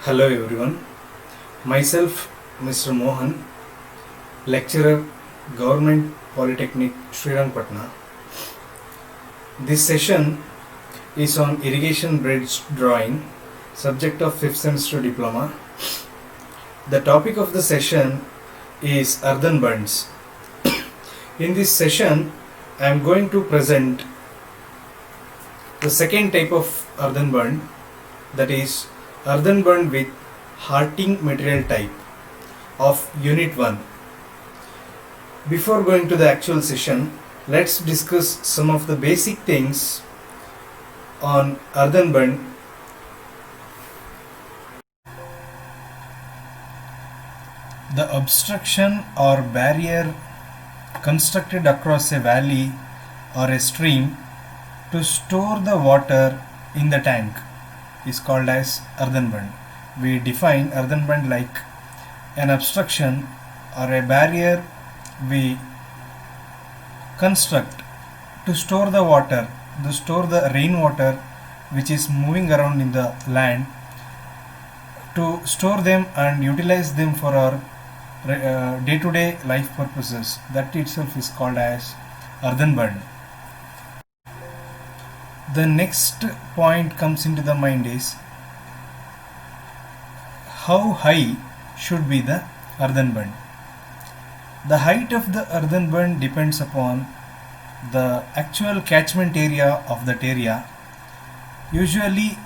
Hello everyone, myself Mr. Mohan, lecturer, Government Polytechnic, Srirangpatna. This session is on irrigation bridge drawing, subject of 5th semester diploma. The topic of the session is earthen bunds. In this session, I am going to present the second type of earthen bund, that is earthen bund with hearting material type of Unit 1. Before going to the actual session, let's discuss some of the basic things on earthen bund. The obstruction or barrier constructed across a valley or a stream to store the water in the tank is called as earthen bund. We define earthen bund like an obstruction or a barrier we construct to store the water, to store the rainwater which is moving around in the land, to store them and utilize them for our day-to-day life purposes. That itself is called as earthen bund. The next point comes into the mind is how high should be the earthen bund. The height of the earthen bund depends upon the actual catchment area of that area. Usually,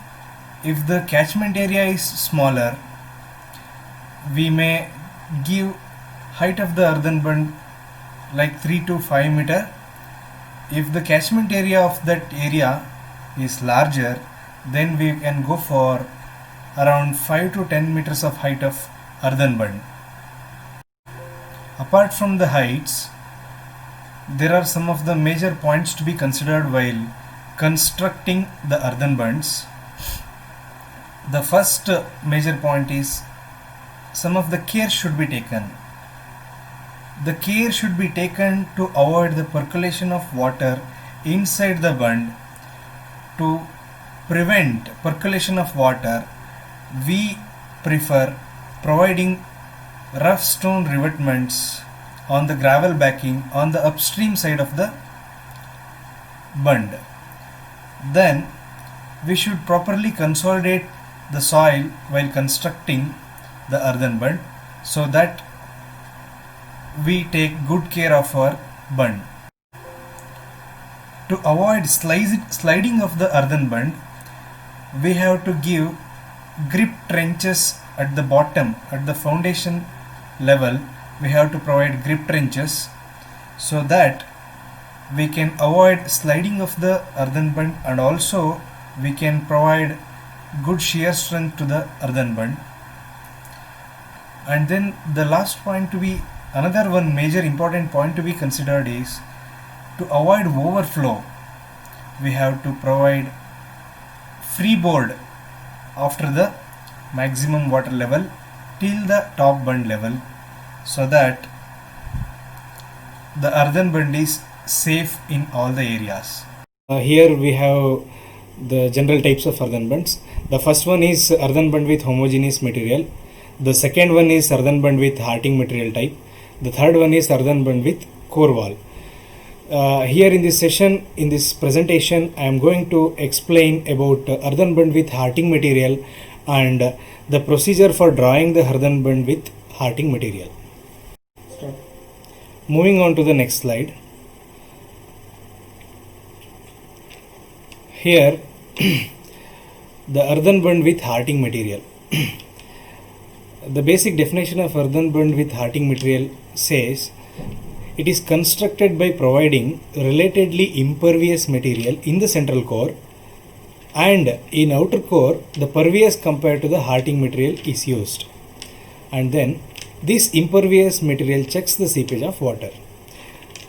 if the catchment area is smaller, we may give height of the earthen bund like 3 to 5 meter. If the catchment area of that area is larger, then we can go for around 5 to 10 meters of height of earthen bund. Apart from the heights, there are some of the major points to be considered while constructing the earthen bunds. The first major point is some of the care should be taken. The care should be taken to avoid the percolation of water inside the bund. To prevent percolation of water, we prefer providing rough stone revetments on the gravel backing on the upstream side of the bund. Then we should properly consolidate the soil while constructing the earthen bund so that we take good care of our bund. To avoid sliding of the earthen bund, we have to give grip trenches at the bottom, at the foundation level. We have to provide grip trenches so that we can avoid sliding of the earthen bund, and also we can provide good shear strength to the earthen bund. And then the last point to be, another one major important point to be considered is to avoid overflow. We have to provide freeboard after the maximum water level till the top bund level so that the earthen bund is safe in all the areas. Here we have the general types of earthen bunds. The first one is earthen bund with homogeneous material. The second one is earthen bund with hearting material type. The third one is earthen bund with core wall. Here in this session, in this presentation, I am going to explain about earthen bund with hearting material and the procedure for drawing the earthen bund with hearting material. Start. Moving on to the next slide. Here, the earthen bund with hearting material. The basic definition of earthen bund with hearting material says it is constructed by providing relatively impervious material in the central core, and in outer core the pervious compared to the hearting material is used, and then this impervious material checks the seepage of water.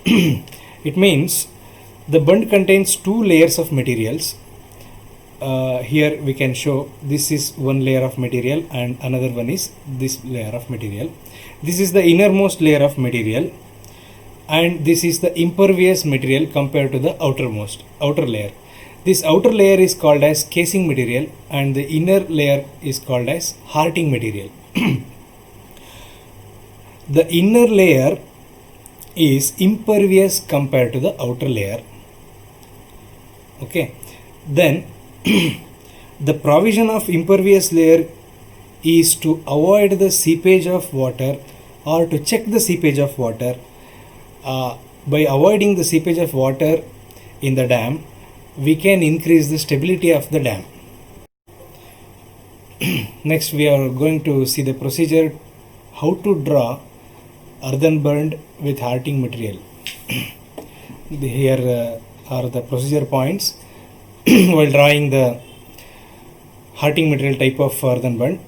It means the bund contains two layers of materials. Here we can show this is one layer of material and another one is this layer of material. This is the innermost layer of material and this is the impervious material compared to the outer layer. This outer layer is called as casing material and the inner layer is called as hearting material. The inner layer is impervious compared to the outer layer. Okay, then the provision of impervious layer is to avoid the seepage of water or to check the seepage of water. By avoiding the seepage of water in the dam, we can increase the stability of the dam. Next, we are going to see the procedure how to draw earthen bund with hearting material. Here are the procedure points while drawing the hearting material type of earthen bund.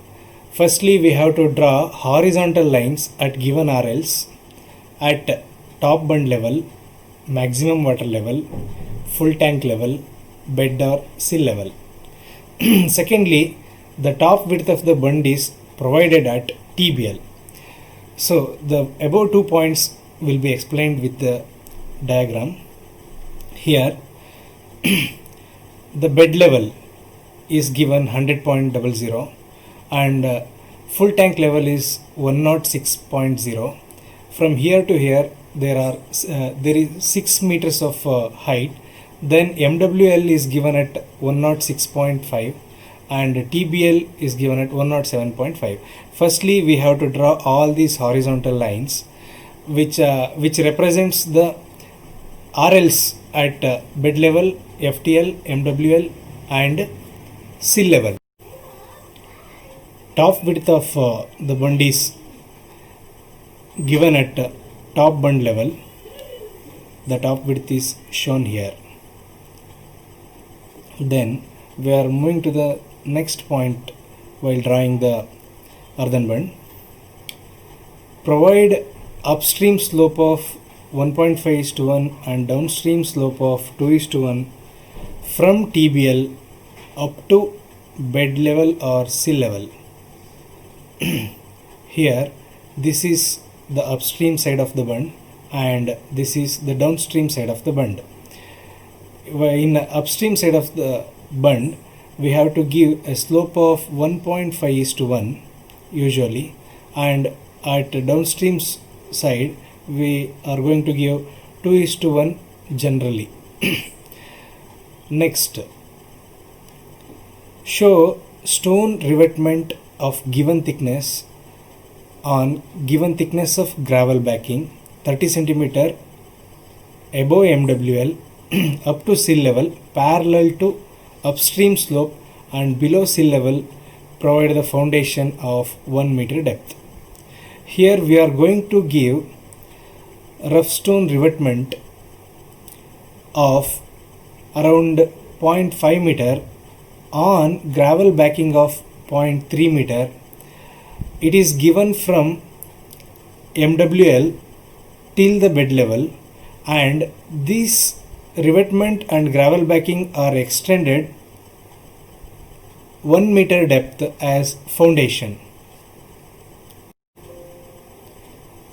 Firstly, we have to draw horizontal lines at given RLs at top bund level, maximum water level, full tank level, bed or sill level. Secondly, the top width of the bund is provided at TBL. So the above 2 points will be explained with the diagram. Here the bed level is given 100.00 and full tank level is 106.0. From here to here there is 6 meters of height. Then MWL is given at 106.5 and TBL is given at 107.5. Firstly, we have to draw all these horizontal lines which represents the RLs at bed level, FTL, MWL and sill level. Top width of the bund is given at top bund level. The top width is shown here. Then we are moving to the next point while drawing the earthen bund. Provide upstream slope of 1.5:1 and downstream slope of 2:1 from TBL up to bed level or sill level. Here this is the upstream side of the bund and this is the downstream side of the bund. In the upstream side of the bund, we have to give a slope of 1.5:1 usually, and at downstream side we are going to give 2:1 generally. Next, show stone revetment of given thickness on given thickness of gravel backing 30 cm above MWL up to sill level parallel to upstream slope and below sill level provide the foundation of 1 meter depth. Here we are going to give rough stone revetment of around 0.5 meter on gravel backing of 0.3 meter. It is given from MWL till the bed level, and this revetment and gravel backing are extended 1 meter depth as foundation.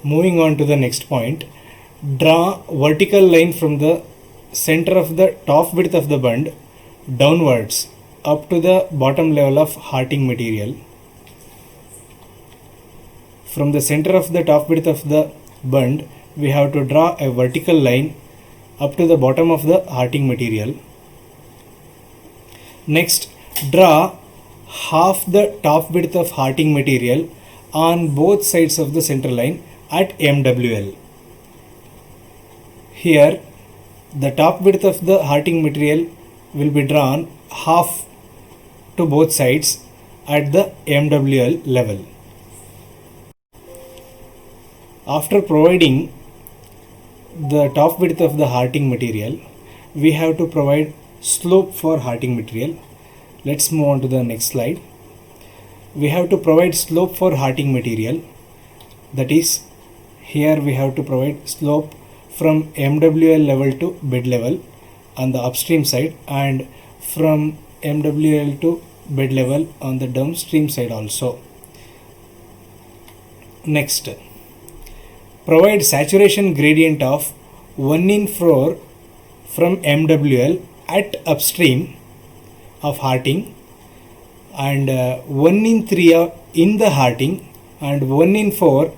Moving on to the next point, draw vertical line from the center of the top width of the bund downwards up to the bottom level of hearting material. From the center of the top width of the bund, we have to draw a vertical line up to the bottom of the hearting material. Next, draw half the top width of hearting material on both sides of the center line at MWL. Here, the top width of the hearting material will be drawn half to both sides at the MWL level. After providing the top width of the hearting material, we have to provide slope for hearting material. Let's move on to the next slide. We have to provide slope for hearting material. That is, here we have to provide slope from MWL level to bed level on the upstream side and from MWL to bed level on the downstream side also. Next, provide saturation gradient of 1 in 4 from MWL at upstream of hearting, and 1 in 3 in the hearting, and 1 in 4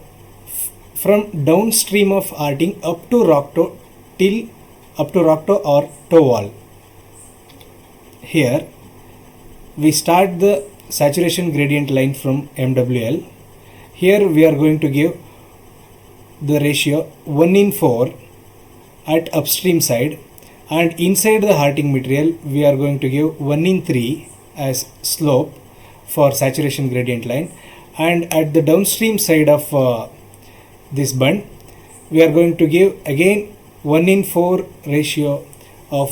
from downstream of hearting up to rock toe till up to rock toe or toe wall. Here we start the saturation gradient line from MWL. Here we are going to give the ratio 1 in 4 at upstream side, and inside the hearting material we are going to give 1 in 3 as slope for saturation gradient line, and at the downstream side of this bund we are going to give again 1 in 4 ratio of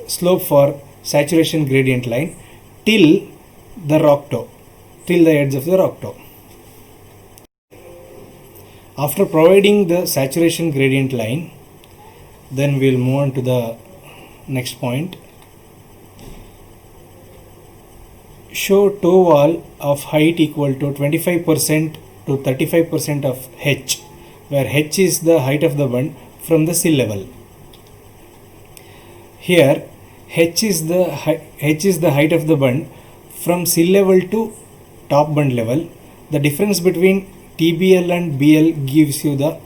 slope for saturation gradient line till the rock toe, till the edge of the rock toe. After providing the saturation gradient line, then we will move on to the next point. Show toe wall of height equal to 25% to 35% of h, where h is the height of the bund from the sill level. Here h is the height of the bund from sill level to top bund level. The difference between TBL and BL gives you the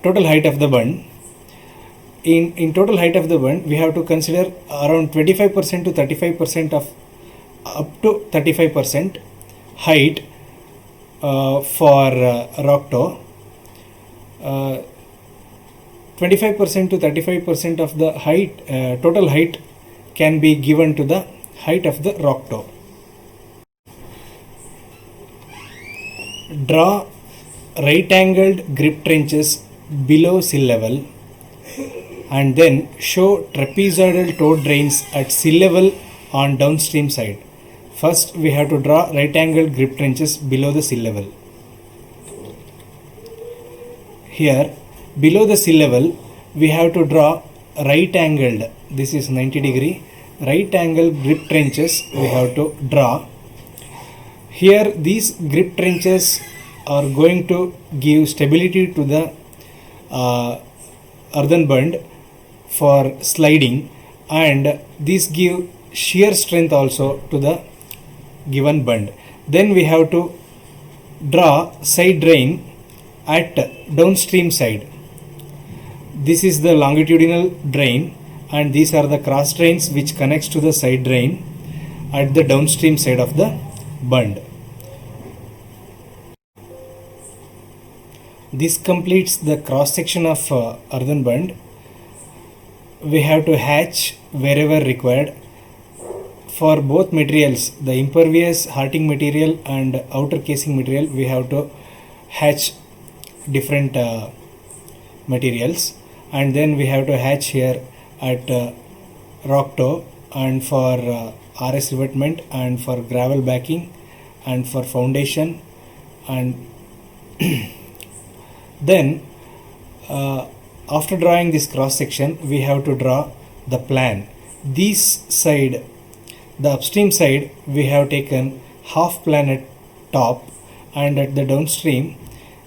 total height of the bund. In total height of the bund, we have to consider around 25% to 35% of up to 35% height for rock toe. 25% to 35% of the height, total height, can be given to the height of the rock toe. Draw right angled grip trenches below sill level, and then show trapezoidal toe drains at sill level on downstream side. First we have to draw right angled grip trenches below the sill level. Here below the sill level we have to draw right angled, this is 90 degree, right angle grip trenches we have to draw. Here these grip trenches are going to give stability to the earthen bund for sliding, and these give shear strength also to the given bund. Then we have to draw side drain at downstream side. This is the longitudinal drain, and these are the cross drains which connects to the side drain at the downstream side of the bund. This completes the cross section of earthen bund. We have to hatch wherever required. For both materials, the impervious hearting material and outer casing material, we have to hatch different materials, and then we have to hatch here at rock toe, and for RS revetment, and for gravel backing, and for foundation, and then after drawing this cross section we have to draw the plan. This side, the upstream side, we have taken half plan at top, and at the downstream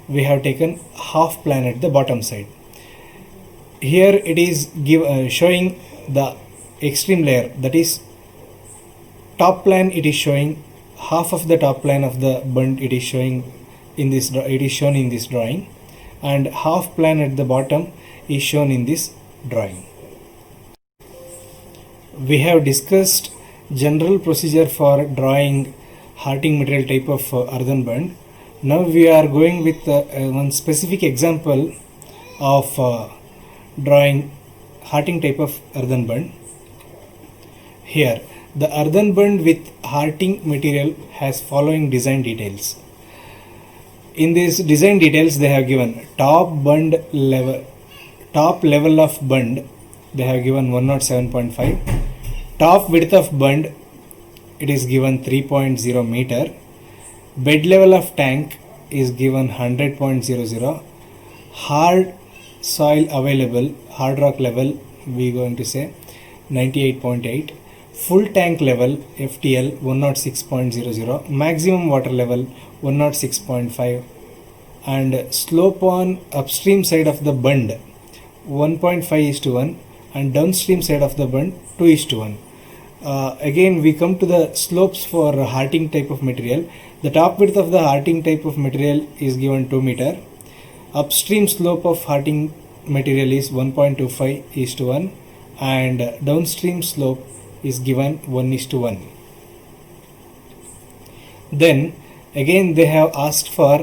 we have taken half plan at the bottom side. Here it is showing the extreme layer, that is top plan. It is showing half of the top plan of the bund, it is showing in this, it is shown in this drawing, and half plan at the bottom is shown in this drawing. We have discussed general procedure for drawing hearting material type of earthen bund. Now we are going with one specific example of drawing hearting type of earthen bund. Here the earthen bund with hearting material has following design details. In these design details they have given top level of bund, they have given 107.5. Top width of bund, it is given 3.0 meter. Bed level of tank is given 100.00. Hard soil available, hard rock level, we are going to say 98.8. Full tank level FTL 106.00. Maximum water level 106.5. And slope on upstream side of the bund 1.5:1, and downstream side of the bund 2:1. Again we come to the slopes for hearting type of material. The top width of the hearting type of material is given 2 meter. Upstream slope of hearting material is 1.25:1 and downstream slope is given 1:1. Then again they have asked for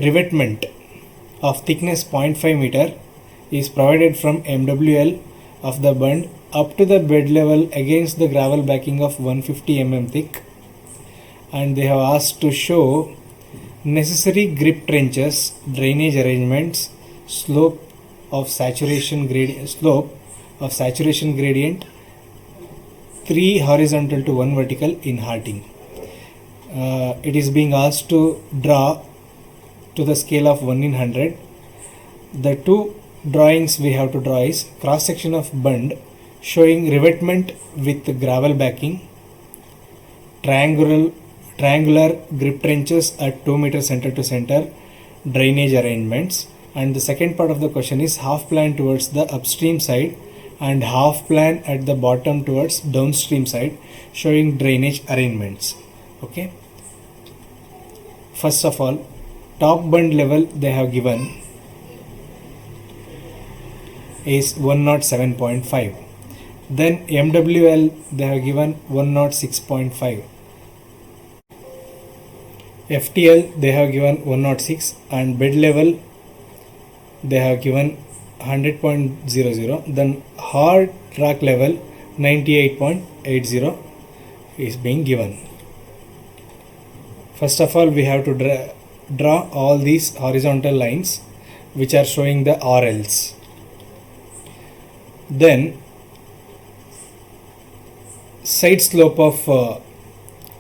revetment of thickness 0.5 meter is provided from MWL of the bund up to the bed level against the gravel backing of 150 mm thick, and they have asked to show necessary grip trenches, drainage arrangements, slope of saturation gradient 3 horizontal to 1 vertical in hearting. It is being asked to draw to the scale of 1:100. The two drawings we have to draw is cross section of bund showing revetment with gravel backing, triangular grip trenches at 2 meter center to center, drainage arrangements, and the second part of the question is half plan towards the upstream side and half plan at the bottom towards downstream side showing drainage arrangements. Okay. First of all, top bund level they have given is 107.5. Then MWL they have given 106.5. FTL they have given 106 and bed level they have given 100.00. Then hard rock level 98.80 is being given. First of all, we have to draw all these horizontal lines which are showing the RLs. Then side slope of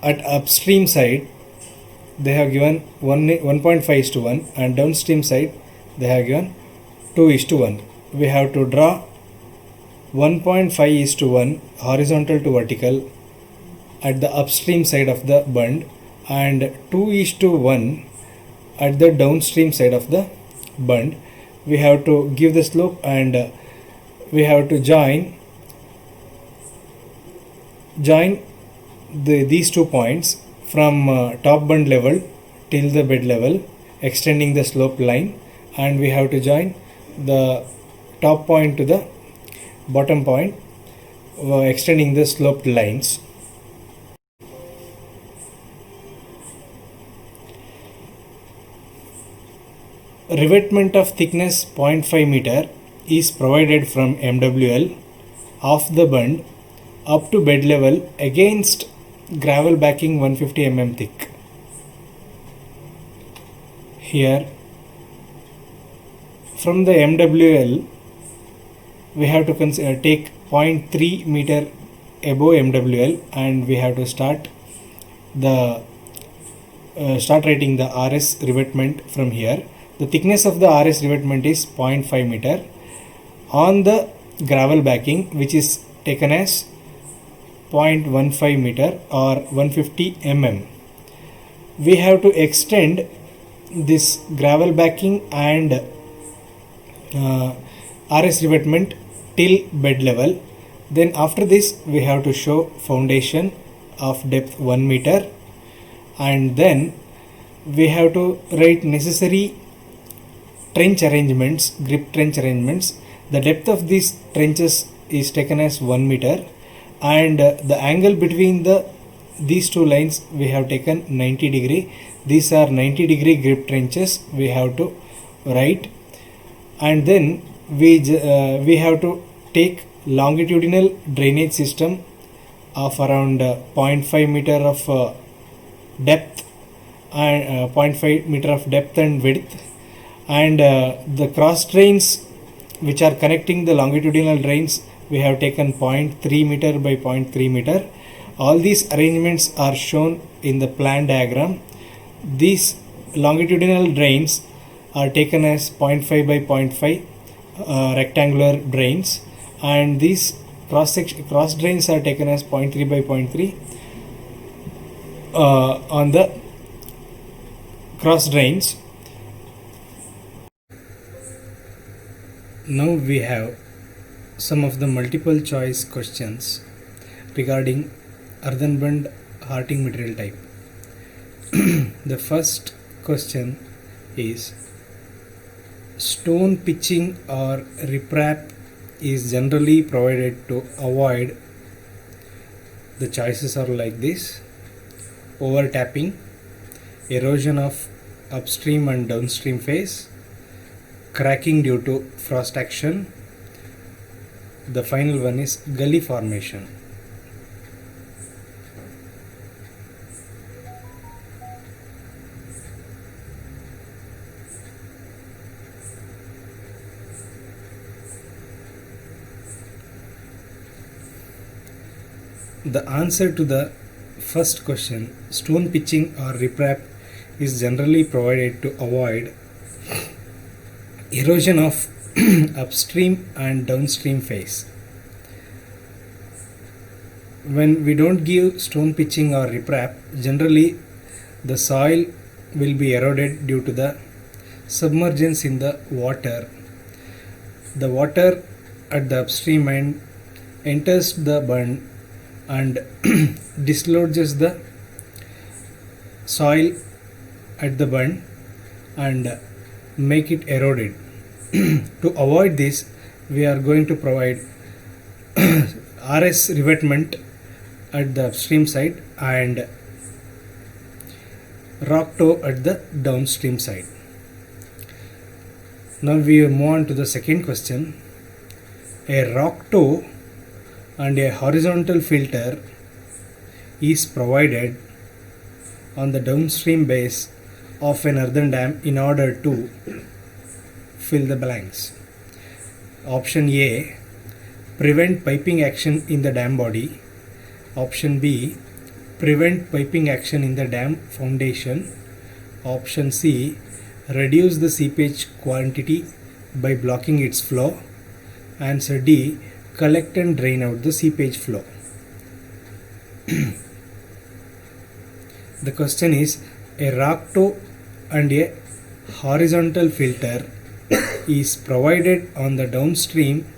at upstream side they have given 1.5:1 and downstream side they have given 2:1. We have to draw 1.5:1 horizontal to vertical at the upstream side of the bund and 2:1 at the downstream side of the bund. We have to give the slope and we have to join these 2 points from top bund level till the bed level, extending the slope line, and we have to join the top point to the bottom point, extending the sloped lines. Revetment of thickness 0.5 meter is provided from MWL of the bund up to bed level against gravel backing 150 mm thick. Here from the MWL we have to take 0.3 meter above MWL and we have to start writing the RS revetment from here. The thickness of the RS revetment is 0.5 meter on the gravel backing, which is taken as 0.15 meter or 150 mm. We have to extend this gravel backing and RS revetment till bed level. Then after this we have to show foundation of depth 1 meter, and then we have to write necessary trench arrangements, grip trench arrangements. The depth of these trenches is taken as 1 meter and the angle between these two lines we have taken 90 degree. These are 90 degree grip trenches we have to write, and then we have to take longitudinal drainage system of around 0.5 meter of depth and 0.5 meter of depth and width, and the cross drains which are connecting the longitudinal drains we have taken 0.3 meter by 0.3 meter. All these arrangements are shown in the plan diagram. These longitudinal drains are taken as 0.5 by 0.5 rectangular drains, and these cross drains are taken as 0.3 by 0.3 on the cross drains. Now we have some of the multiple choice questions regarding earthenbund hearting material type. The first question is, stone pitching or riprap is generally provided to avoid. The choices are like this: over tapping, erosion of upstream and downstream face, cracking due to frost action. The final one is gully formation. The answer to the first question, stone pitching or riprap, is generally provided to avoid erosion of upstream and downstream face. When we don't give stone pitching or riprap, generally the soil will be eroded due to the submergence in the water. The water at the upstream end enters the bund and dislodges the soil at the bund and make it eroded. To avoid this, we are going to provide RS revetment at the upstream side and rock toe at the downstream side. Now we move on to the second question. A rock toe and a horizontal filter is provided on the downstream base of an earthen dam in order to fill the blanks. Option A, prevent piping action in the dam body. Option B, prevent piping action in the dam foundation. Option C, reduce the seepage quantity by blocking its flow. Answer D, collect and drain out the seepage flow. The question is, a rock toe and a horizontal filter is provided on the downstream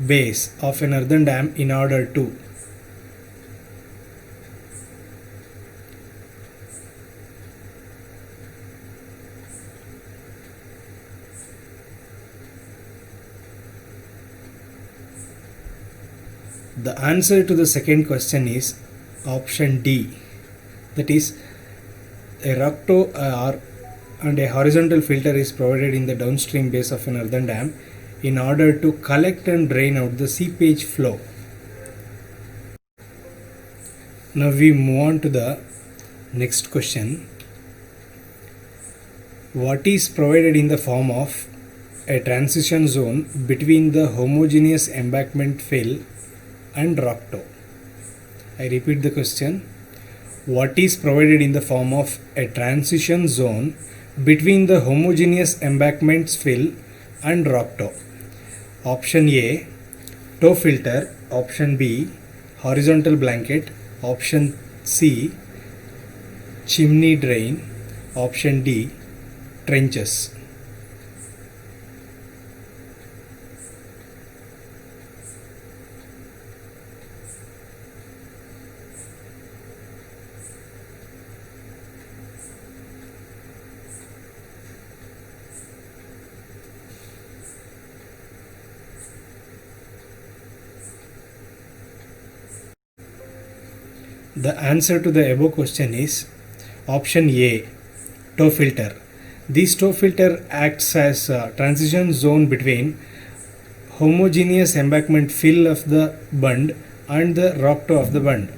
base of an earthen dam in order to The answer to the second question is option D. That is, a rock toe and a horizontal filter is provided in the downstream base of an earthen dam in order to collect and drain out the seepage flow. Now we move on to the next question. What is provided in the form of a transition zone between the homogeneous embankment fill and rock toe? I repeat the question. What is provided in the form of a transition zone between the homogeneous embankments fill and rock toe? Option A, toe filter. Option B, horizontal blanket. Option C, chimney drain. Option D, trenches. The answer to the above question is option A, toe filter. This toe filter acts as a transition zone between homogeneous embankment fill of the bund and the rock toe of the bund.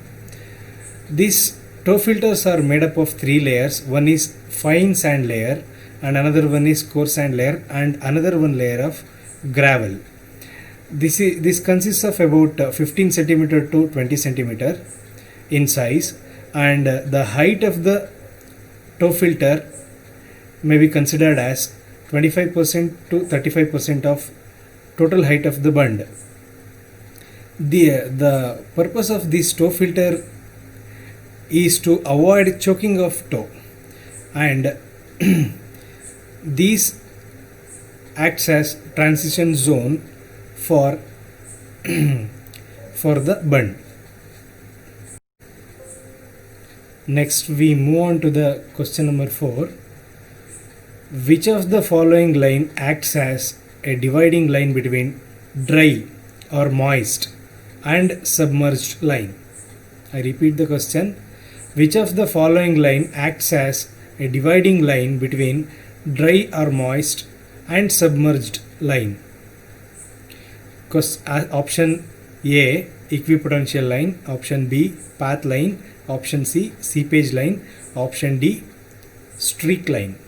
These toe filters are made up of three layers. One is fine sand layer, and another one is coarse sand layer, and another one layer of gravel. This consists of about 15 centimeter to 20 centimeter in size, and the height of the toe filter may be considered as 25% to 35% of total height of the bund. The purpose of this toe filter is to avoid choking of toe, and these acts as transition zone for for the bund. Next we move on to the question number 4. Which of the following line acts as a dividing line between dry or moist and submerged line? I repeat the question. Which of the following line acts as a dividing line between dry or moist and submerged line? Option A, equipotential line. Option B, path line. Option C, seepage line. Option D, streak line.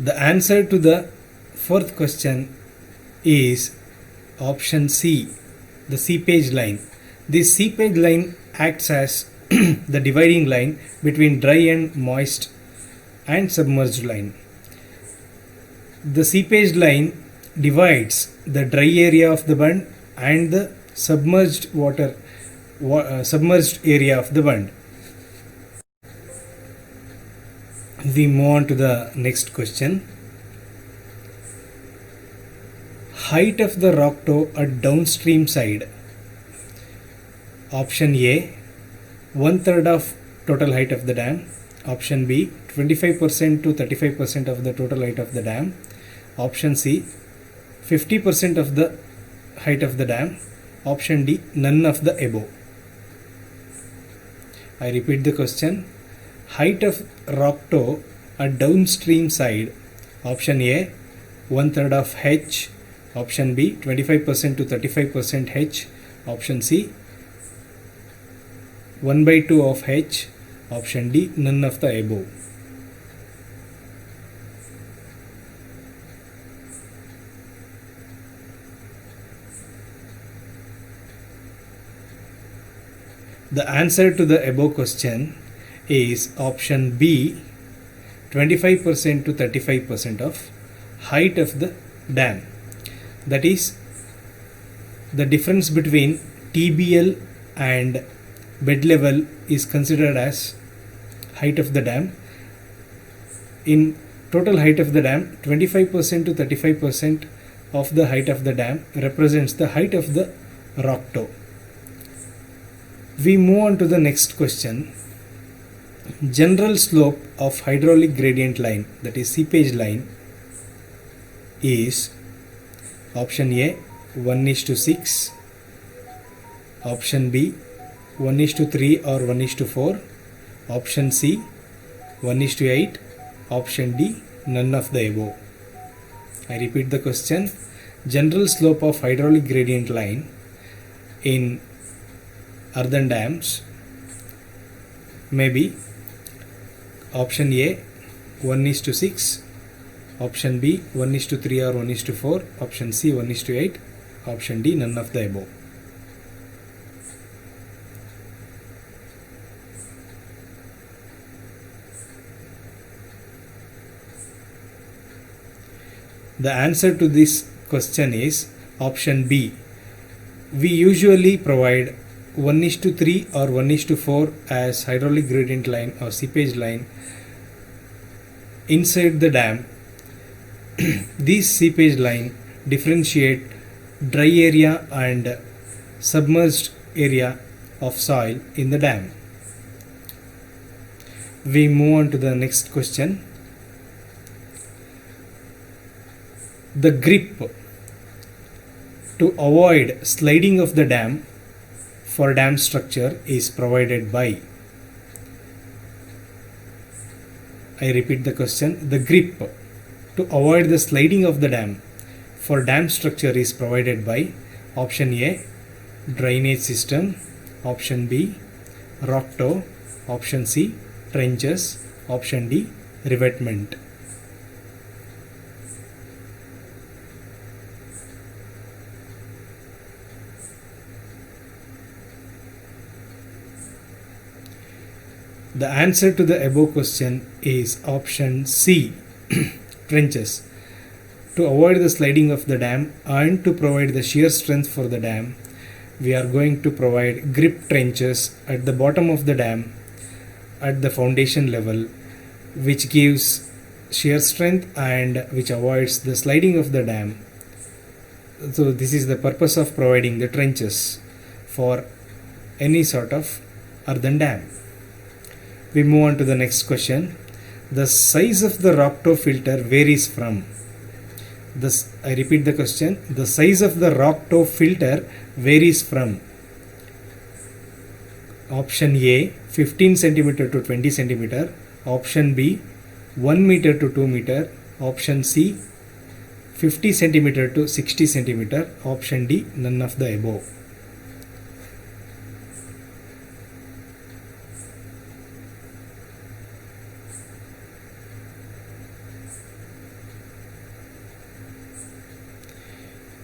The answer to the fourth question is option C, the seepage line. This seepage line acts as the dividing line between dry and moist and submerged line. The seepage line divides the dry area of the bund and the submerged submerged area of the bund. We move on to the next question. Height of the rock toe at downstream side. Option A, 1/3 of total height of the dam. Option B, 25% to 35% of the total height of the dam. Option C, 50% of the height of the dam. Option D, none of the above. I repeat the question. Height of rock toe at downstream side. Option A, 1/3 of h. Option B, 25% to 35% h. Option C, 1/2 of h. Option D, none of the above. The answer to the above question is option B, 25% to 35% of height of the dam. That is, the difference between TBL and bed level is considered as height of the dam. In total height of the dam, 25% to 35% of the height of the dam represents the height of the rock toe. We move on to the next question. General slope of hydraulic gradient line, that is seepage line, is option A, 1:6. Option B, 1:3 or 1:4. Option C, 1:8. Option D, none of the above. I repeat the question. General slope of hydraulic gradient line in earthen dams may be option A, 1:6. Option B, 1:3 or 1:4. Option C, 1:8. Option D, none of the above. The answer to this question is option B. We usually provide 1:3 or 1:4 as hydraulic gradient line or seepage line inside the dam. These seepage line differentiate dry area and submerged area of soil in the dam. We move on to the next question. The grip to avoid sliding of the dam for dam structure is provided by. I repeat the question. The grip to avoid the sliding of the dam for dam structure is provided by option A, drainage system. Option B, rock toe. Option C, trenches. Option D, revetment. The answer to the above question is option C, trenches. To avoid the sliding of the dam and to provide the shear strength for the dam, we are going to provide grip trenches at the bottom of the dam at the foundation level, which gives shear strength and which avoids the sliding of the dam. So this is the purpose of providing the trenches for any sort of earthen dam. We move on to the next question. The size of the rock toe filter varies from. I repeat the question. The size of the rock toe filter varies from. Option A 15 cm to 20 cm. Option B 1 meter to 2 meter. Option C 50 cm to 60 cm. Option D none of the above.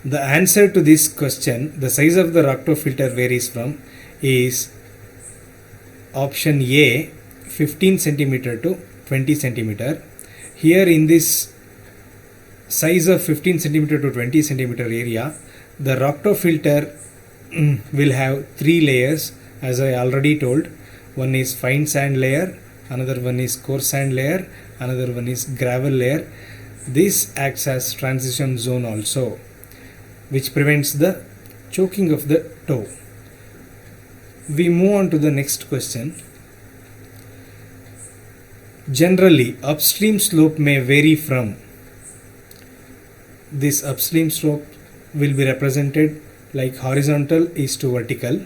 The answer to this question, the size of the rock toe filter varies from, is option A 15 cm to 20 cm. Here in this size of 15 cm to 20 cm area, the rock toe filter will have three layers, as I already told. One is fine sand layer, another one is coarse sand layer, another one is gravel layer. This acts as transition zone also, which prevents the choking of the toe. We move on to the next question. Generally, upstream slope may vary from. This upstream slope will be represented like horizontal is to vertical.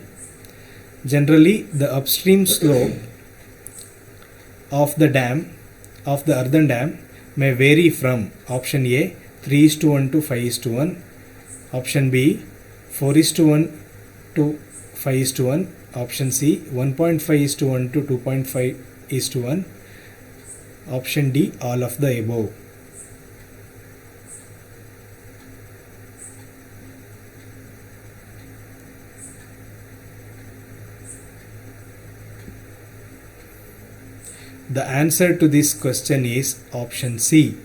Generally, the upstream slope of the dam, of the earthen dam, may vary from option A 3:1 to 5:1. Option B 4:1 to 5:1. Option C 1.5:1 to 2.5:1. Option D all of the above. The answer to this question is option C.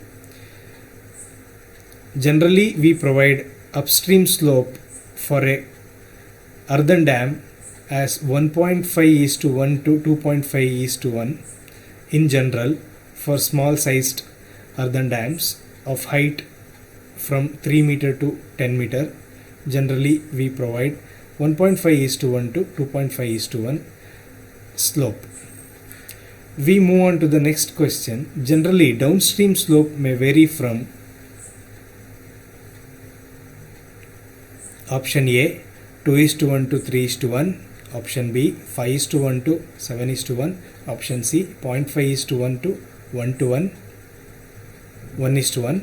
Generally, we provide upstream slope for a earthen dam as 1.5:1 to 2.5:1 in general for small sized earthen dams of height from 3 meter to 10 meter. Generally, we provide 1.5:1 to 2.5:1 slope. We move on to the next question. Generally, downstream slope may vary from option A 2:1 to 3:1. Option B 5:1 to 7:1. Option C 0.5:1 to 1:1. 1:1.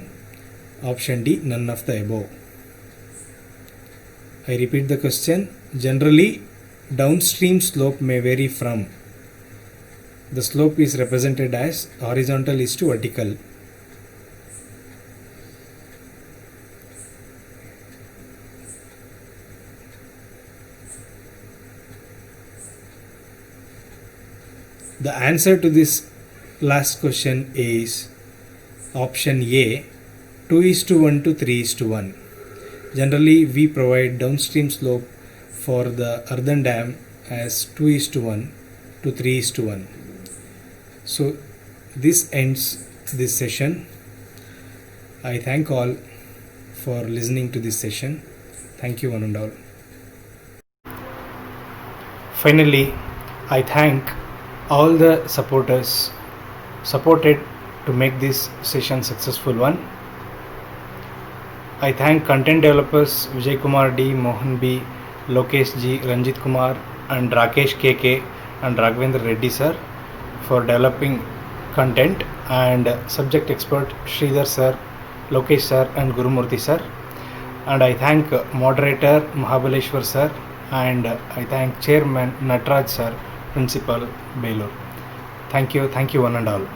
Option D none of the above. I repeat the question. Generally, downstream slope may vary from. The slope is represented as horizontal is to vertical. The answer to this last question is option A 2:1 to 3:1. Generally, we provide downstream slope for the earthen dam as 2:1 to 3:1. So this ends this session. I thank all for listening to this session. Thank you one and all. Finally, I thank all the supported to make this session successful one. I thank content developers Vijay Kumar D, Mohan B, Lokesh G, Ranjit Kumar and Rakesh KK and Raghavendra Reddy sir for developing content, and subject expert Sridhar sir, Lokesh sir and Gurumurthy sir. And I thank moderator Mahabaleshwar sir, and I thank chairman Natraj sir, principal Belur. Thank you one and all.